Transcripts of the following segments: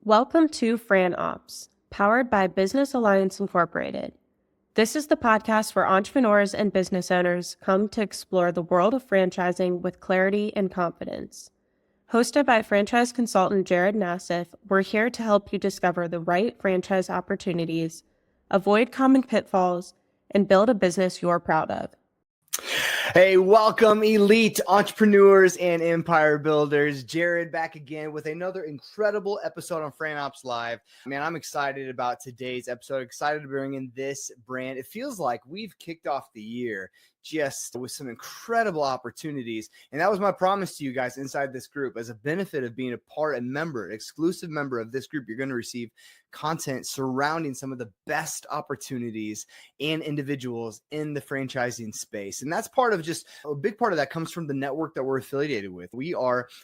Welcome to Fran Ops, powered by Business Alliance Incorporated. This is the podcast where entrepreneurs and business owners come to explore the world of franchising with clarity and confidence. Hosted by franchise consultant Jared Nassif, we're here to help you discover the right franchise opportunities, avoid common pitfalls, and build a business you're proud of. Hey, welcome elite entrepreneurs and empire builders. Jared back again with another incredible episode on Fran Ops Live. Man, I'm excited about today's episode. Excited to bring in this brand. It feels like we've kicked off the year just with some incredible opportunities. And that was my promise to you guys inside this group. As a benefit of being a member, exclusive member of this group, you're going to receive content surrounding some of the best opportunities and individuals in the franchising space. And that's part of just a big part of that comes from the network that we're affiliated with.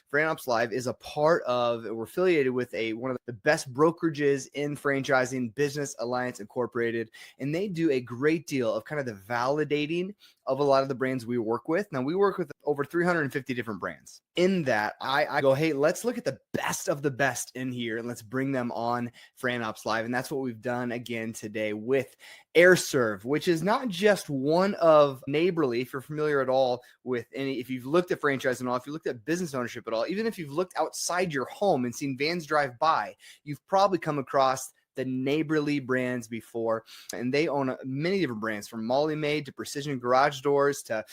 Fran Ops Live is we're affiliated with one of the best brokerages in franchising, Business Alliance Incorporated. And they do a great deal of kind of the validating of a lot of the brands we work with. Now, we work with over 350 different brands. In that, I go, hey, let's look at the best of the best in here and let's bring them on Fran Ops Live. And that's what we've done again today with Air Serv, which is not just one of Neighborly. If you're familiar at all with if you've looked at franchising at all, if you looked at business ownership at all, even if you've looked outside your home and seen vans drive by, you've probably come across the Neighborly brands before, and they own many different brands from Molly Maid to Precision Garage Doors to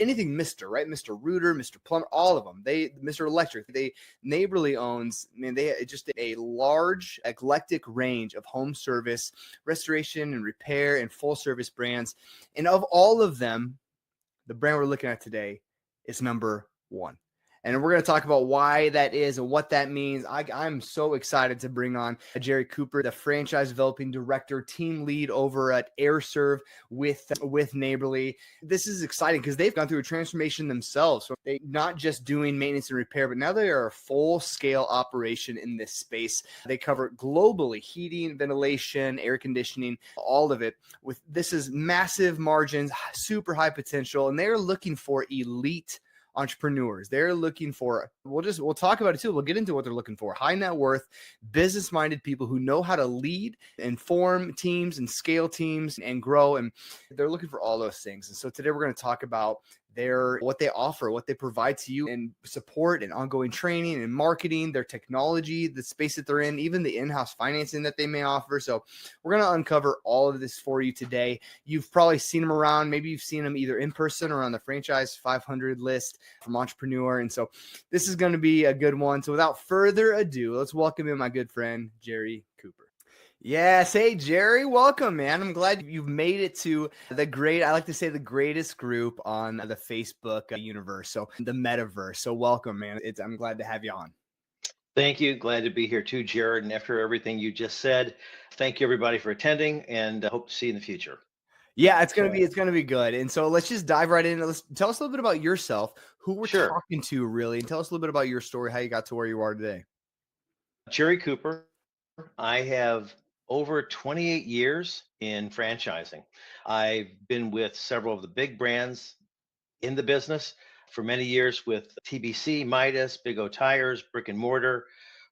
anything Mr. Right, Mr. Rooter, Mr. Plumber, all of them. Mr. Electric. Neighborly owns. They just a large eclectic range of home service, restoration and repair, and full service brands. And of all of them, the brand we're looking at today is number one. And we're going to talk about why that is and what that means. I'm so excited to bring on Jerry Cooper, the franchise developing director, team lead over at Air Serv with Neighborly. This is exciting because they've gone through a transformation themselves. So they're not just doing maintenance and repair, but now they are a full-scale operation in this space. They cover globally heating, ventilation, air conditioning, all of it. This is massive margins, super high potential, and they're looking for elite entrepreneurs. They're looking for, we'll talk about it too. We'll get into what they're looking for. High net worth, business-minded people who know how to lead and form teams and scale teams and grow. And they're looking for all those things. And so today we're going to talk about what they offer, what they provide to you, and support and ongoing training and marketing, their technology, the space that they're in, even the in-house financing that they may offer. So we're going to uncover all of this for you today. You've probably seen them around. Maybe you've seen them either in person or on the Franchise 500 list from Entrepreneur. And so this is going to be a good one. So without further ado, let's welcome in my good friend, Jerry Cooper. Yes. Hey, Jerry, welcome, man. I'm glad you've made it to the greatest group on the Facebook universe. So the metaverse. So welcome, man. I'm glad to have you on. Thank you. Glad to be here too, Jared. And after everything you just said, thank you everybody for attending, and hope to see you in the future. Yeah, it's going to be good. And so let's just dive right in. Let's tell us a little bit about yourself, who we're talking to really, and tell us a little bit about your story, how you got to where you are today. Jerry Cooper. I have over 28 years in franchising. I've been with several of the big brands in the business for many years with TBC, Midas, Big O Tires, brick and mortar,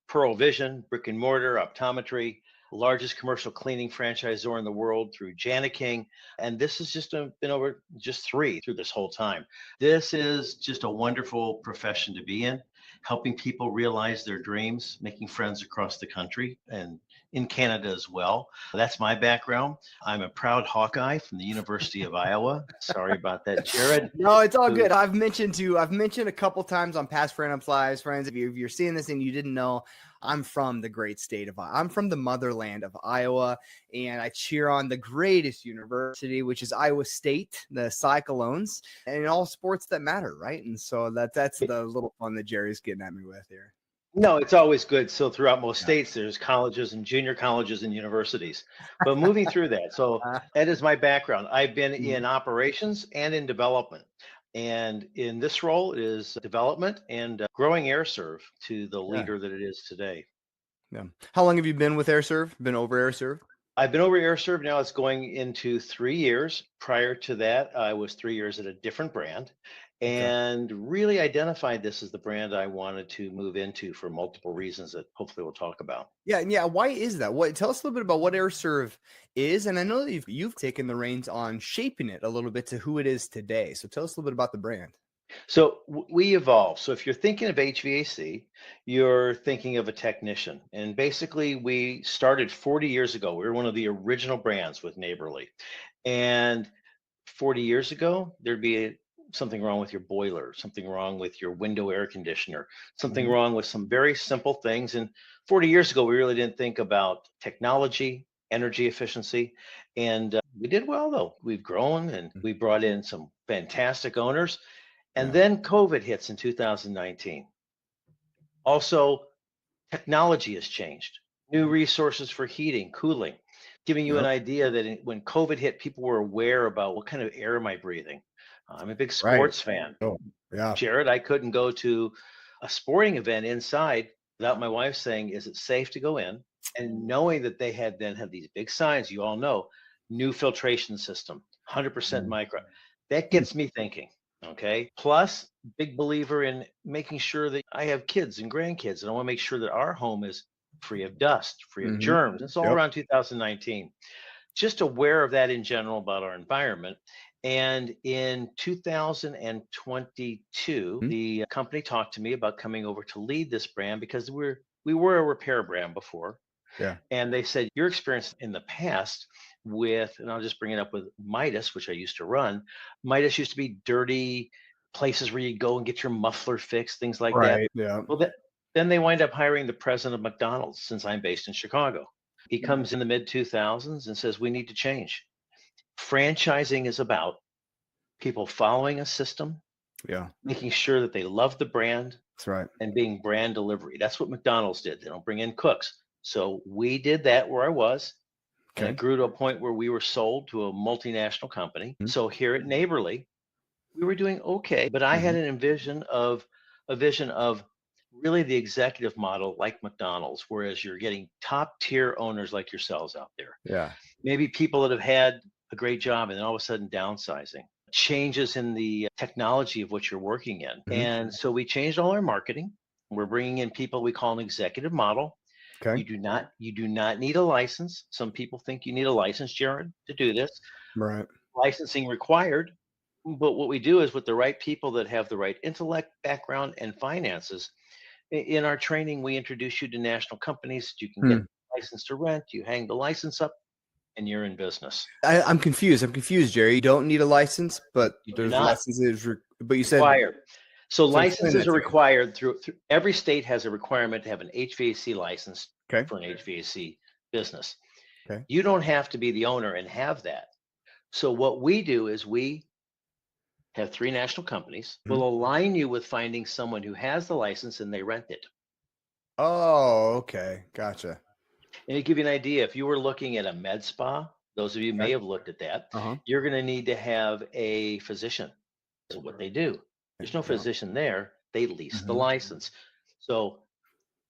Pearl Vision, brick and mortar, optometry, largest commercial cleaning franchisor in the world through Janiking. And this has just been over just 3 through this whole time. This is just a wonderful profession to be in, helping people realize their dreams, making friends across the country and in Canada as well. That's my background. I'm a proud Hawkeye from the University of Iowa. Sorry about that, Jared. No, it's all good. I've mentioned a couple times on past Fran Ops Lives, friends, if you're seeing this and you didn't know, I'm from the great state of Iowa. I'm from the motherland of Iowa, and I cheer on the greatest university, which is Iowa State, the Cyclones, and in all sports that matter, right? And so that's the little fun that Jerry's getting at me with here. No, it's always good. So throughout most states, there's colleges and junior colleges and universities. But moving through that, so that is my background. I've been in operations and in development. And in this role is development and growing Air Serv to the leader that it is today. Yeah. How long have you been with Air Serv? Been over Air Serv? I've been over Air Serv now. It's going into 3 years. Prior to that, I was 3 years at a different brand. Okay. and really identified this as the brand I wanted to move into for multiple reasons that hopefully we'll talk about. Yeah, and yeah. Why is that? What? Tell us a little bit about what Air Serv is, and I know that you've taken the reins on shaping it a little bit to who it is today. So tell us a little bit about the brand. So we evolve. So if you're thinking of HVAC, you're thinking of a technician. And basically, we started 40 years ago. We were one of the original brands with Neighborly. And 40 years ago, there'd be something wrong with your boiler, something wrong with your window air conditioner, something Mhm. wrong with some very simple things. And 40 years ago, we really didn't think about technology, energy efficiency. And we did well, though. We've grown and we brought in some fantastic owners. And Yeah. then COVID hits in 2019. Also, technology has changed. New resources for heating, cooling, giving you an Yep. idea that when COVID hit, people were aware about what kind of air am I breathing. I'm a big Right. sports fan. Oh, yeah. Jared, I couldn't go to a sporting event inside without my wife saying, "Is it safe to go in?" And knowing that they had then have these big signs, you all know, new filtration system, 100% Mhm. micro. That Hmm. gets me thinking. Okay. Plus, big believer in making sure that I have kids and grandkids, and I want to make sure that our home is free of dust, free of Mhm. germs. It's all Yep. around 2019, just aware of that in general about our environment. And in 2022, Mhm. the company talked to me about coming over to lead this brand because we were a repair brand before. Yeah. And they said, your experience in the past with, and I'll just bring it up with Midas, which I used to run. Midas used to be dirty places where you go and get your muffler fixed, things like that. Right. Yeah. Well, then they wind up hiring the president of McDonald's since I'm based in Chicago. He comes in the mid 2000s and says, we need to change. Franchising is about people following a system, Yeah. making sure that they love the brand, That's right. and being brand delivery. That's what McDonald's did. They don't bring in cooks. So we did that where I was, and it Okay. grew to a point where we were sold to a multinational company. Mhm. So here at Neighborly, we were doing okay, but I had Mhm. an envision of a vision of really the executive model like McDonald's, whereas you're getting top tier owners like yourselves out there. Yeah. Maybe people that have had a great job and then all of a sudden downsizing, changes in the technology of what you're working in. Mhm. And so we changed all our marketing. We're bringing in people we call an executive model. Okay. You do not need a license. Some people think you need a license, Jared, to do this. Right. Licensing required. But what we do is with the right people that have the right intellect, background, and finances. In our training, we introduce you to national companies. You can get Hmm. license to rent. You hang the license up, and you're in business. I'm confused. I'm confused, Jerry. You don't need a license, but You do there's not licenses. But you said require. So so. Explain licenses that are to me. required through every state has a requirement to have an HVAC license Okay. for an HVAC business. Okay. You don't have to be the owner and have that. So what we do is we have three national companies. Mhm. We'll align you with finding someone who has the license and they rent it. Oh, okay. Gotcha. And to give you an idea, if you were looking at a med spa, those of you may Okay. have looked at that, Uh-huh. you're going to need to have a physician. So what they do, there's no Yeah. physician there. They lease the Mhm. license. So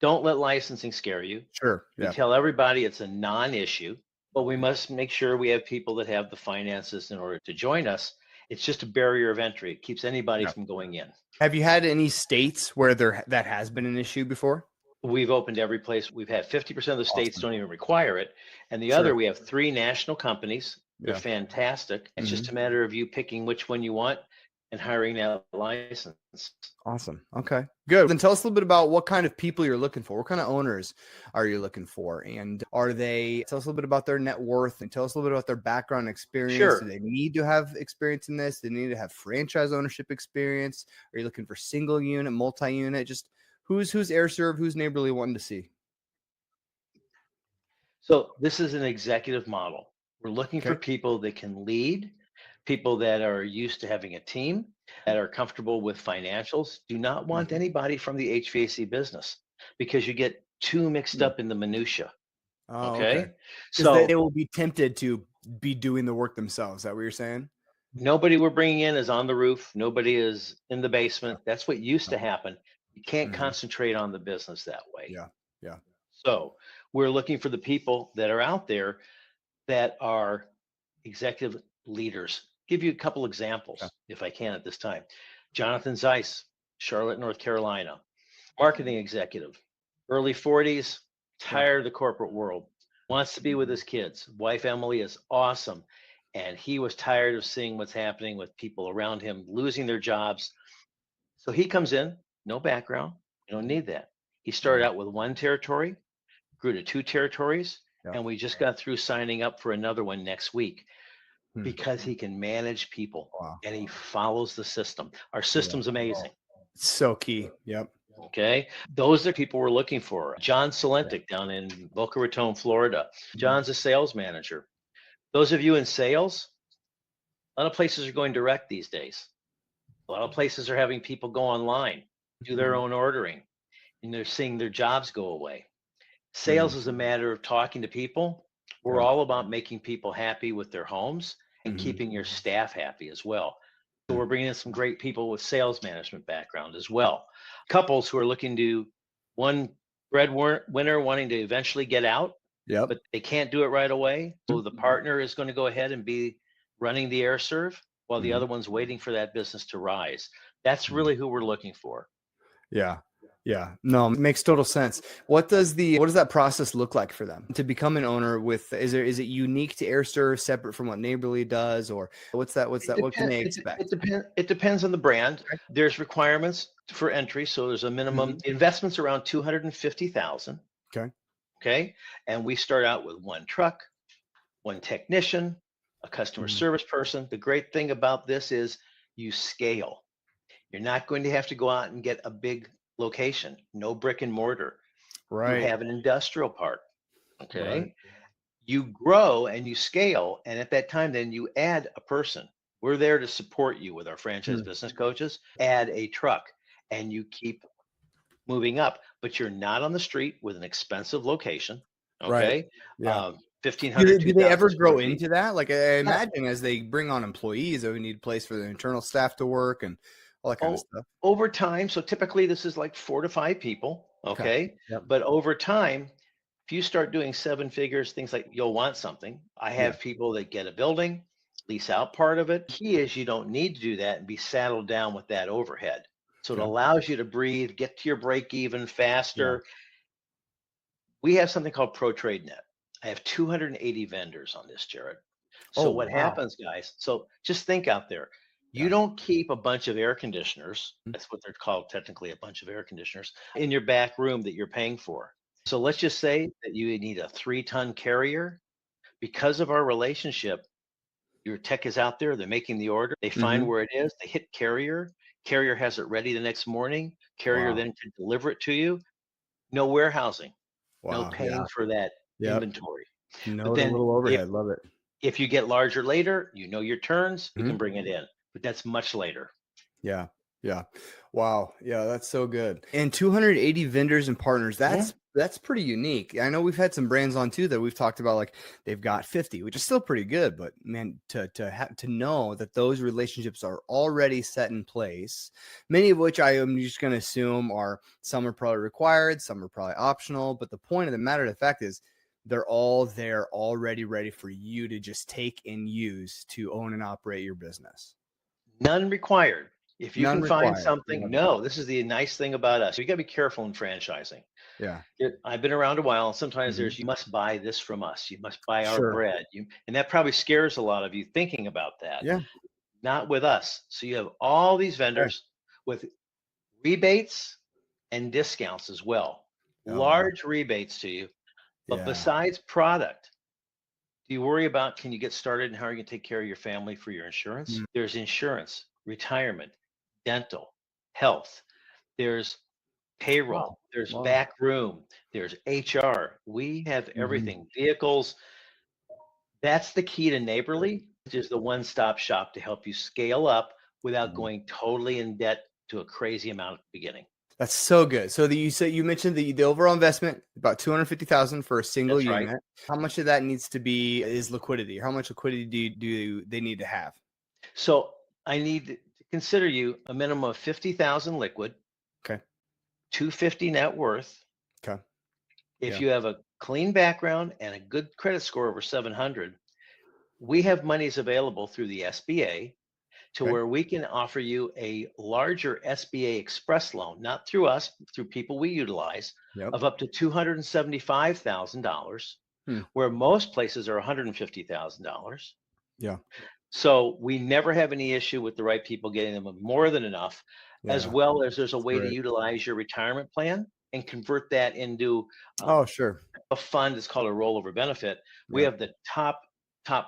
don't let licensing scare you. Sure. We Yeah. tell everybody it's a non-issue, but we must make sure we have people that have the finances in order to join us. It's just a barrier of entry. It keeps anybody Yeah. from going in. Have you had any states where that has been an issue before? We've opened every place. We've had 50% of the states Awesome. don't even require it. And the other, Sure. we have three national companies. They're Yeah. fantastic. It's just Mhm. a matter of you picking which one you want and hiring that license. Awesome. Okay. Good. Then tell us a little bit about what kind of people you're looking for. What kind of owners are you looking for? And are they, tell us a little bit about their net worth and tell us a little bit about their background and experience. Do Sure. they need to have experience in this? Do they need to have franchise ownership experience? Are you looking for single unit, multi-unit? Just who's Air Serv, who's Neighborly wanting to see? So this is an executive model. We're looking for Okay. people that can lead, people that are used to having a team, that are comfortable with financials. Do not want Mhm. anybody from the HVAC business because you get too mixed Hmm. up in the minutia. Oh, okay. Okay. Because they So will be tempted to be doing the work themselves. Is that what you're saying? nobody we're bringing in is on the roof. Nobody is in the basement. That's what used to happen. You can't Mm-hmm. concentrate on the business that way. Yeah. Yeah. So we're looking for the people that are out there that are executive leaders. Give you a couple Okay. examples, if I can, at this time. Jonathan Zeiss, Charlotte, North Carolina, marketing executive, early 40s, tired of the corporate world, wants to be with his kids. Wife Emily is awesome. And he was tired of seeing what's happening with people around him losing their jobs. So he comes in, no background. You don't need that. He started out with one territory, grew to two territories, Yeah. and we just got through signing up for another one next week Hmm. because he can manage people Wow. and he follows the system. Our system's amazing. So key. Yep. Okay. Those are people we're looking for. John Salentic down in Boca Raton, Florida. John's a sales manager. Those of you in sales, a lot of places are going direct these days. A lot of places are having people go online, do their own ordering, and they're seeing their jobs go away. Sales is a matter of talking to people. We're all about making people happy with their homes and keeping your staff happy as well. So we're bringing in some great people with sales management background as well. Couples who are looking to one breadwinner wanting to eventually get out, Yep. but they can't do it right away. So the partner is going to go ahead and be running the Air Serv while the other one's waiting for that business to rise. That's really who we're looking for. Yeah. Yeah. No, it makes total sense. What does that process look like for them to become an owner with, is it unique to Air Serv, separate from what Neighborly does, or what can they expect? It depends on the brand. There's requirements for entry. So there's a minimum investments around 250,000. Okay. Okay. And we start out with one truck, one technician, a customer service person. The great thing about this is you scale. You're not going to have to go out and get a big location, no brick and mortar. Right. You have an industrial park. Okay. Right. You grow and you scale. And at that time, then you add a person. We're there to support you with our franchise business coaches. Add a truck and you keep moving up, but you're not on the street with an expensive location. Okay. Right. Yeah. 1,500, Do they ever 2,000 grow square feet. into that? Like, I imagine as they bring on employees, they would need a place for the internal staff to work and all that kind of stuff. Over time, so typically this is like 4 to 5 people, okay? Yep. But over time, if you start doing 7 figures, things like you'll want something. I have people that get a building, lease out part of it. Key is you don't need to do that and be saddled down with that overhead. So it allows you to breathe, get to your break even faster. We have something called Pro Trade Net. I have 280 vendors on this, Jared. So what happens, guys? So just think out there. You don't keep a bunch of air conditioners. That's what they're called, technically, a bunch of air conditioners in your back room that you're paying for. So let's just say that you need a 3-ton carrier. Because of our relationship, your tech is out there. They're making the order. They find where it is. They hit carrier. Carrier has it ready the next morning. Carrier then can deliver it to you. No warehousing. No paying for that inventory. No, But then little overhead. Love it. if you get larger later, you know your turns, you can bring it in, but that's much later. Yeah. Yeah. Wow. Yeah. That's so good. And 280 vendors and partners. That's pretty unique. I know we've had some brands on too that we've talked about, like they've got 50, which is still pretty good, but man, to know that those relationships are already set in place, many of which I am just going to assume some are probably required, some are probably optional, but the point of the matter of the fact is they're all there already ready for you to just take and use to own and operate your business. None required. If you None can find required. something, no, this is the nice thing about us. You got to be careful in franchising. Yeah. I've been around a while. Sometimes there's, you must buy this from us. You must buy our Sure. bread. And that probably scares a lot of you thinking about that. Yeah. Not with us. So you have all these vendors with rebates and discounts as well. Large rebates to you. But besides product, do you worry about, can you get started and how are you going to take care of your family for your insurance? There's insurance, retirement, dental, health. There's payroll. There's back room. There's HR. We have everything. Vehicles. That's the key to Neighborly, which is the one-stop shop to help you scale up without going totally in debt to a crazy amount at the beginning. That's so good. So you mentioned the overall investment, about 250,000 for a single unit. Right. How much of that needs to be is liquidity? How much liquidity do they need to have? So I need to consider you a minimum of 50,000 liquid. Okay. 250 net worth. Okay. If you have a clean background and a good credit score over 700, we have monies available through the SBA to Okay. where we can offer you a larger SBA Express loan, not through us, through people we utilize, Yep. of up to $275,000, Hmm. where most places are $150,000. Yeah. So we never have any issue with the right people getting them more than enough, as Yeah. well as there's a That's way to great. utilize your retirement plan and convert that into Oh, um, sure. a fund. It's called a rollover benefit. We Yeah. have the top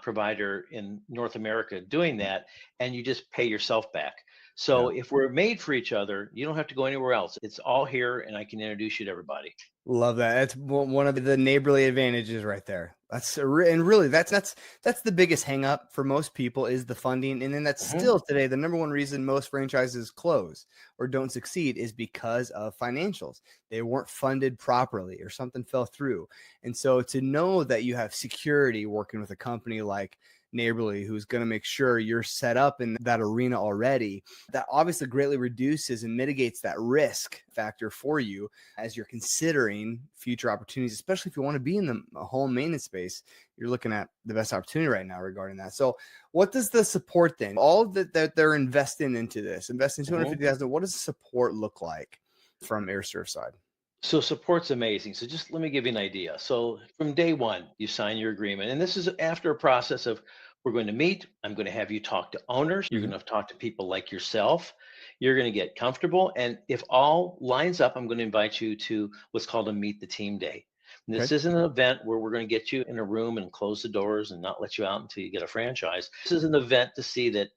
provider in North America doing that, and you just pay yourself back. Yeah. So if we're made for each other, you don't have to go anywhere else. It's all here, and I can introduce you to everybody. Love that. That's one of the neighborly advantages right there. And really that's the biggest hang up for most people is the funding. And then that's Mhm. still today the number one reason most franchises close or don't succeed is because of financials. They weren't funded properly or something fell through. And so to know that you have security working with a company like Neighborly, who's going to make sure you're set up in that arena already, that obviously greatly reduces and mitigates that risk factor for you as you're considering future opportunities, especially if you want to be in the home maintenance space. You're looking at the best opportunity right now regarding that. So what does the support then, all that they're investing into this, investing Mhm. 250,000, what does the support look like from Air Serv side? So support's amazing. So just let me give you an idea. So from day one, you sign your agreement, and this is after a process of we're going to meet. I'm going to have you talk to owners. You're Mhm. going to talk to people like yourself. You're going to get comfortable, and if all lines up, I'm going to invite you to what's called a meet the team day. And this Okay. isn't an event where we're going to get you in a room and close the doors and not let you out until you get a franchise. This is an event to see that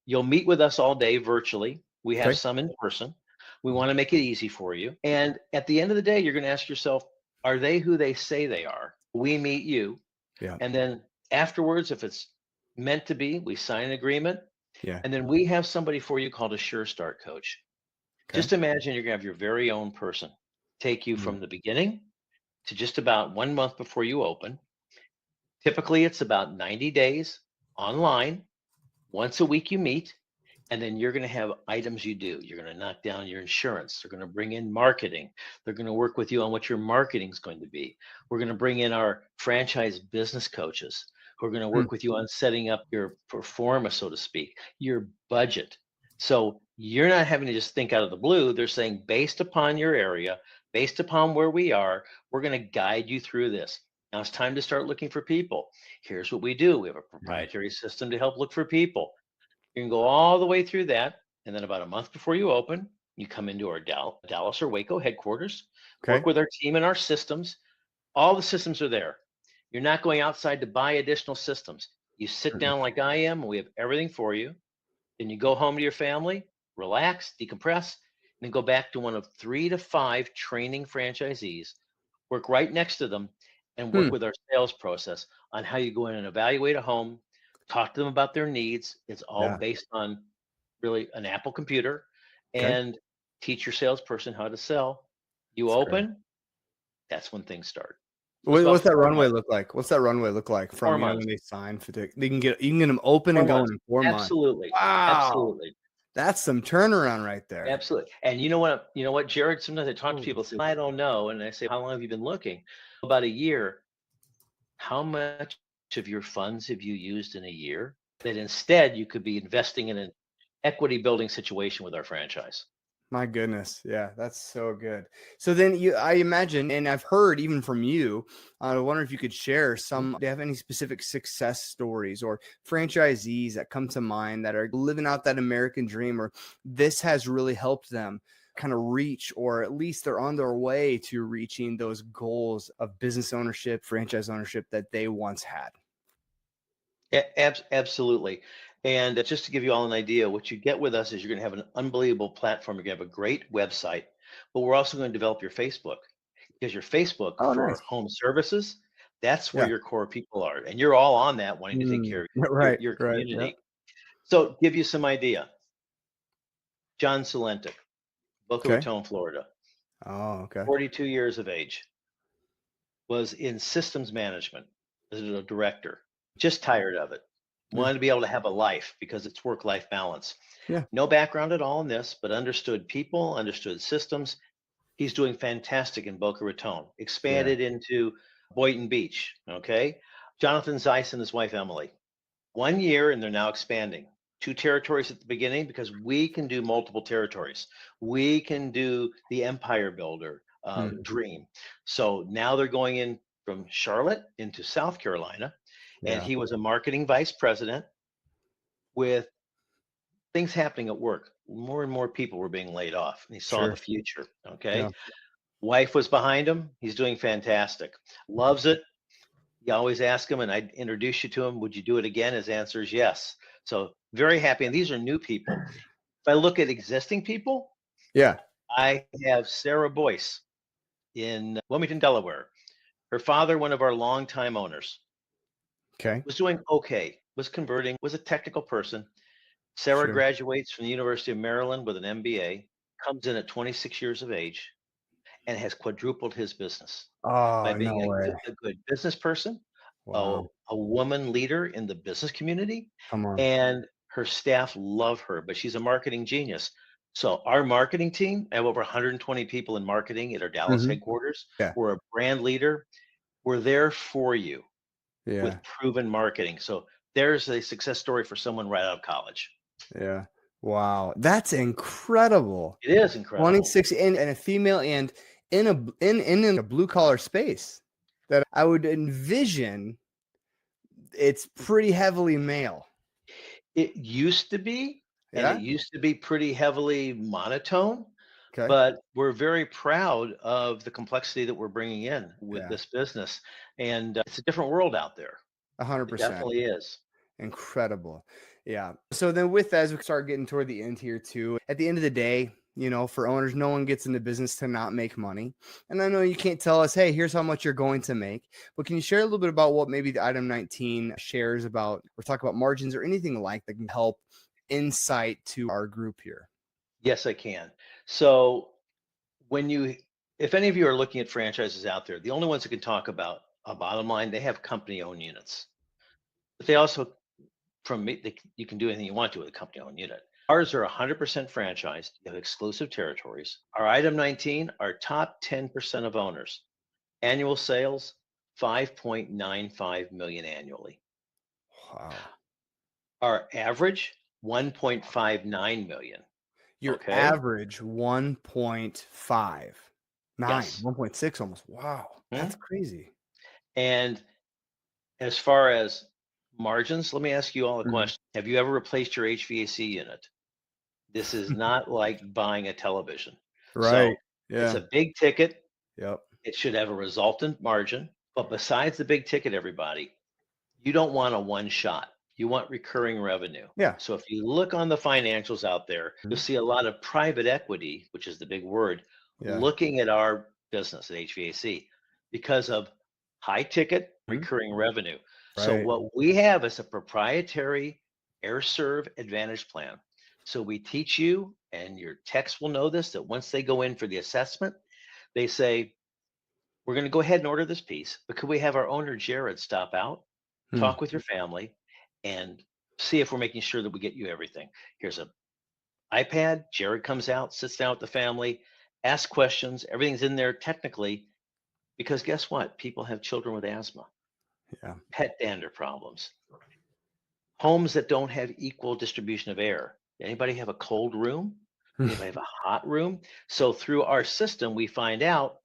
you'll meet with us all day virtually. We have Okay. some in person. We want to make it easy for you. And at the end of the day, you're going to ask yourself, are they who they say they are? We meet you. Yeah. And then afterwards, if it's meant to be, we sign an agreement. Yeah. And then we have somebody for you called a Sure Start coach. Okay. Just imagine you're going to have your very own person take you Mhm. from the beginning to just about 1 month before you open. Typically, it's about 90 days online. Once a week, you meet. And then you're going to have items you do. You're going to knock down your insurance. They're going to bring in marketing. They're going to work with you on what your marketing is going to be. We're going to bring in our franchise business coaches who are going to Mm. work with you on setting up your performa, so to speak, your budget. So you're not having to just think out of the blue. They're saying, based upon your area, based upon where we are, we're going to guide you through this. Now it's time to start looking for people. Here's what we do. We have a Yeah. proprietary system to help look for people. You can go all the way through that. And then about a month before you open, you come into our Dallas or Waco headquarters, work Okay. with our team and our systems. All the systems are there. You're not going outside to buy additional systems. You sit Mm-mm. down like I am, and we have everything for you. Then you go home to your family, relax, decompress, and then go back to one of 3 to 5 training franchisees, work right next to them, and Hmm. work with our sales process on how you go in and evaluate a home, talk to them about their needs. It's all Yeah. based on really an Apple computer, Okay. and teach your salesperson how to sell. You That's great. open, that's when things start. So it's What's about that 4 runway months. look like? What's that runway look like 4 from, months. when they sign for you can get them open 4 and going months. in 4 months. Absolutely. Wow. Absolutely. That's some turnaround right there. Absolutely. And you know what, Jared? Sometimes I talk to Holy. people, say, I don't know. And I say, how long have you been looking? About a year. How much of your funds have you used in a year that instead you could be investing in an equity building situation with our franchise? My goodness. Yeah, that's so good. So then I imagine, and I've heard even from you, I wonder if you could share Mhm. do you have any specific success stories or franchisees that come to mind that are living out that American dream, or this has really helped them kind of reach, or at least they're on their way to reaching those goals of business ownership, franchise ownership that they once had? Absolutely. And just to give you all an idea, what you get with us is you're going to have an unbelievable platform. You're going to have a great website, but we're also going to develop your Facebook, because your Facebook Oh, for nice. home services, that's where Yeah. your core people are. And you're all on that wanting to take care Mm, of your, right. your Right. Yeah. community. So give you some idea. John Salentic, Boca Okay. Raton, Florida, Oh, okay. 42 years of age, was in systems management as a director, just tired of it. Yeah. Wanted to be able to have a life because it's work-life balance. Yeah. No background at all in this, but understood people, understood systems. He's doing fantastic in Boca Raton, Yeah. expanded into Boynton Beach. Okay. Jonathan Zeiss and his wife, Emily, 1 year, and they're now expanding. 2 territories at the beginning because we can do multiple territories. We can do the empire builder dream. So now they're going in from Charlotte into South Carolina, and Yeah, he was a marketing vice president with things happening at work. More and more people were being laid off, and he saw the sure. future. Yeah. Okay. Wife was behind him. He's doing fantastic. Loves it. You always ask him, and I introduce you to him. Would you do it again? His answer is yes. So very happy. And these are new people. If I look at existing people, Yeah. I have Sarah Boyce in Wilmington, Delaware. Her father, one of our longtime owners, Okay. was doing okay, was converting, was a technical person. Sarah Sure. graduates from the University of Maryland with an MBA, comes in at 26 years of age, and has quadrupled his business by Oh, no being way. a good business person, Wow. a woman leader in the business community, Come on. and her staff love her, but she's a marketing genius. So our marketing team, I have over 120 people in marketing at our Dallas Mhm. headquarters. Yeah. We're a brand leader. We're there for you Yeah. with proven marketing. So there's a success story for someone right out of college. Yeah. Wow. That's incredible. It is incredible. 26 and a female and in a blue collar space that I would envision it's pretty heavily male. It used to be, and it Yeah. used to be pretty heavily monotone, Okay. but we're very proud of the complexity that we're bringing in with Yeah. this business. And it's a different world out there. It 100%. definitely is. Incredible. Yeah. So then with that, as we start getting toward the end here too, at the end of the day, for owners, no one gets into business to not make money. And I know you can't tell us, hey, here's how much you're going to make, but can you share a little bit about what maybe the item 19 shares about, or talk about margins or anything like that can help insight to our group here? Yes, I can. So if any of you are looking at franchises out there, the only ones that can talk about a bottom line, they have company owned units. But they also, from me, you can do anything you want to with a company owned unit. Ours are 100% franchised. You have exclusive territories. Our item 19, our top 10% of owners, annual sales, 5.95 million annually. Wow. Our average, 1.59 million. Your Okay. average 1.5, Yes. 1.6 almost. Wow. That's crazy. And as far as margins, let me ask you all a Mhm. question. Have you ever replaced your HVAC unit? This is not like buying a television. Right. So it's Yeah. a big ticket. Yep. It should have a resultant margin. But besides the big ticket, everybody, you don't want a one shot. You want recurring revenue. Yeah. So if you look on the financials out there, you'll Mhm. see a lot of private equity, which is the big word, Yeah. looking at our business at HVAC because of high ticket Mhm. recurring revenue. So Right. what we have is a proprietary Air Serv Advantage plan. So we teach you, and your techs will know this, that once they go in for the assessment, they say, we're going to go ahead and order this piece, but could we have our owner, Jared, stop out, Hmm. talk with your family, and see if we're making sure that we get you everything? Here's a iPad. Jared comes out, sits down with the family, asks questions. Everything's in there technically, because guess what? People have children with asthma, Yeah. pet dander problems, homes that don't have equal distribution of air. Anybody have a cold room? Anybody have a hot room? So through our system, we find out,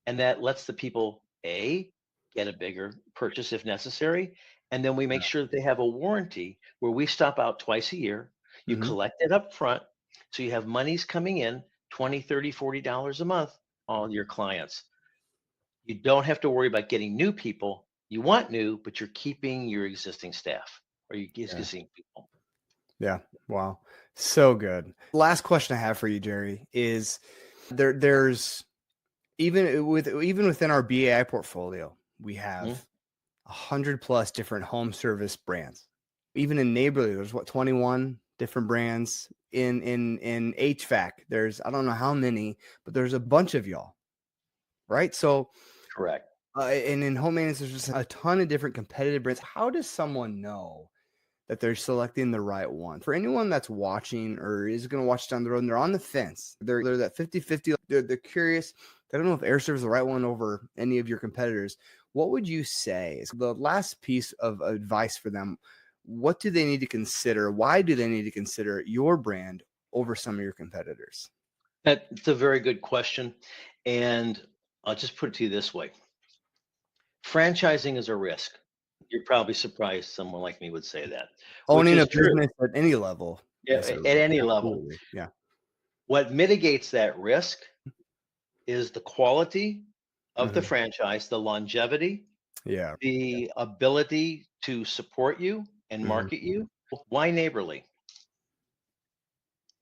and that lets the people get a bigger purchase if necessary, and then we make sure that they have a warranty where we stop out twice a year. You Mhm. collect it up front, so you have monies coming in, 20, 30, $40 a month, all your clients. You don't have to worry about getting new people. You want new, but you're keeping your existing staff or your Yeah. existing people. Yeah. Wow. So good. Last question I have for you, Jerry, is there's even within our BAI portfolio, we have Mhm. 100 plus different home service brands. Even in neighborly, there's 21 different brands. In HVAC, there's I don't know how many, but there's a bunch of y'all, right? So Correct. and in home maintenance, there's just a ton of different competitive brands. How does someone know that they're selecting the right one? For anyone that's watching or is going to watch down the road and they're on the fence, they're that 50-50, they're curious. They don't know if Air Serv is the right one over any of your competitors. What would you say is the last piece of advice for them what do they need to consider? Why do they need to consider your brand over some of your competitors? That's a very good question. And I'll just put it to you this way. Franchising is a risk. You're probably surprised someone like me would say that, which Owning is a true. business at any level. Yeah, is a at risk. any level. Absolutely. Yeah. What mitigates that risk is the quality of the franchise, the longevity, Yeah. the ability to support you and market you. Why neighborly?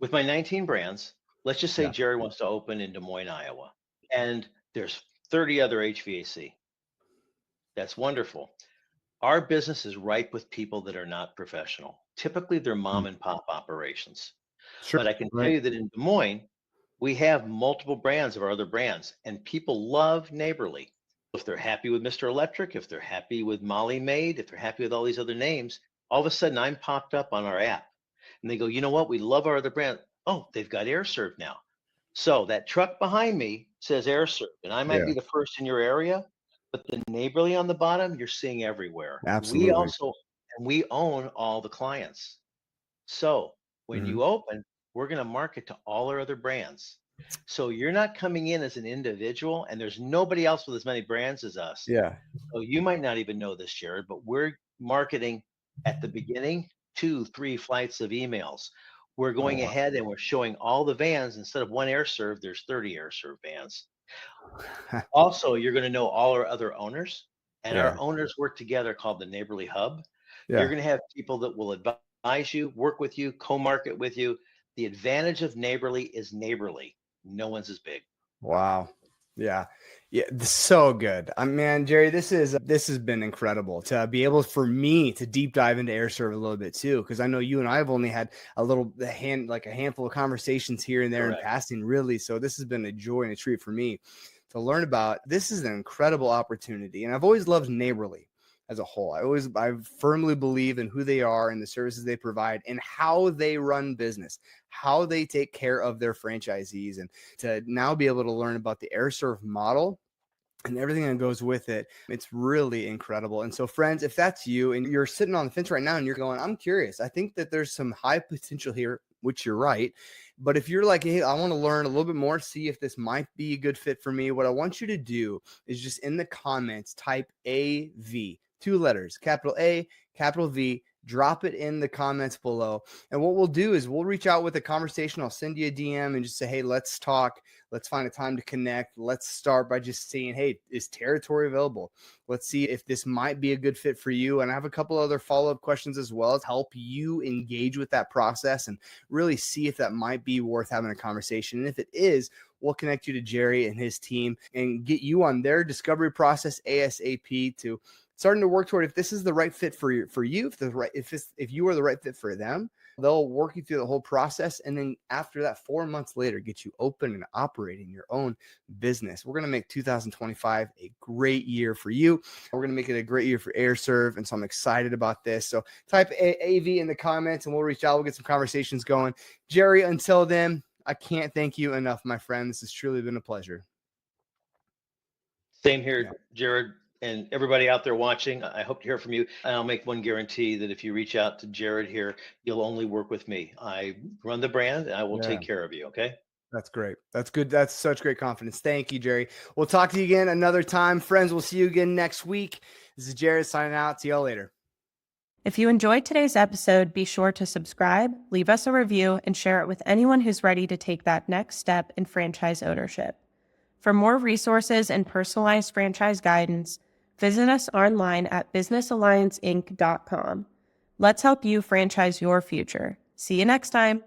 With my 19 brands, let's just say Yeah. Jerry wants to open in Des Moines, Iowa, and there's 30 other HVAC. That's wonderful. Our business is ripe with people that are not professional. Typically, they're mom and pop operations. Sure. But I can tell Right. you that in Des Moines, we have multiple brands of our other brands, and people love neighborly. If they're happy with Mr. Electric, if they're happy with Molly Maid, if they're happy with all these other names, all of a sudden I'm popped up on our app. And they go, you know what? We love our other brand. Oh, they've got Air Serv now. So that truck behind me says Air Serv, and I might Yeah. be the first in your area, but the neighborly on the bottom, you're seeing everywhere. We Absolutely. also, and we own all the clients. So when you open, we're going to market to all our other brands. So you're not coming in as an individual, and there's nobody else with as many brands as us. Yeah. So you might not even know this, Jared, but we're marketing at the beginning, 2, 3 flights of emails. We're going wow. ahead and we're showing all the vans. Instead of one Air Serv, there's 30 Air Serv vans. Also, you're going to know all our other owners, and Yeah. our owners work together called the Neighborly Hub. Yeah. You're going to have people that will advise you, work with you, co-market with you. The advantage of neighborly is neighborly. No one's as big. Wow. Yeah. Yeah. So good. Man, Jerry, this has been incredible to be able for me to deep dive into Air Serv a little bit too. Cause I know you and I have only had a handful of conversations here and there in passing, really. So this has been a joy and a treat for me to learn about. This is an incredible opportunity. And I've always loved neighborly as a whole. I firmly believe in who they are and the services they provide and how they run business, how they take care of their franchisees, and to now be able to learn about the Air Serv model and everything that goes with it. It's really incredible. And so friends, if that's you and you're sitting on the fence right now and you're going, I'm curious, I think that there's some high potential here, which you're right. But if you're like, hey, I want to learn a little bit more, see if this might be a good fit for me, what I want you to do is just in the comments, type AV, 2 letters, capital A, capital V, drop it in the comments below. And what we'll do is we'll reach out with a conversation. I'll send you a DM and just say, hey, let's talk. Let's find a time to connect. Let's start by just saying, hey, is territory available? Let's see if this might be a good fit for you. And I have a couple other follow-up questions as well to help you engage with that process and really see if that might be worth having a conversation. And if it is, we'll connect you to Jerry and his team and get you on their discovery process ASAP to starting to work toward if this is the right fit for you, if you are the right fit for them. They'll work you through the whole process. And then after that, 4 months later, get you open and operating your own business. We're going to make 2025 a great year for you. We're going to make it a great year for Air Serv. And so I'm excited about this. So type AV in the comments and we'll reach out. We'll get some conversations going. Jerry, until then, I can't thank you enough, my friend. This has truly been a pleasure. Same here, Jared. And everybody out there watching, I hope to hear from you. And I'll make one guarantee that if you reach out to Jared here, you'll only work with me. I run the brand and I will take care of you. Okay. That's great. That's good. That's such great confidence. Thank you, Jerry. We'll talk to you again another time. Friends, we'll see you again next week. This is Jared signing out. See y'all later. If you enjoyed today's episode, be sure to subscribe, leave us a review, and share it with anyone who's ready to take that next step in franchise ownership. For more resources and personalized franchise guidance, visit us online at businessallianceinc.com. Let's help you franchise your future. See you next time.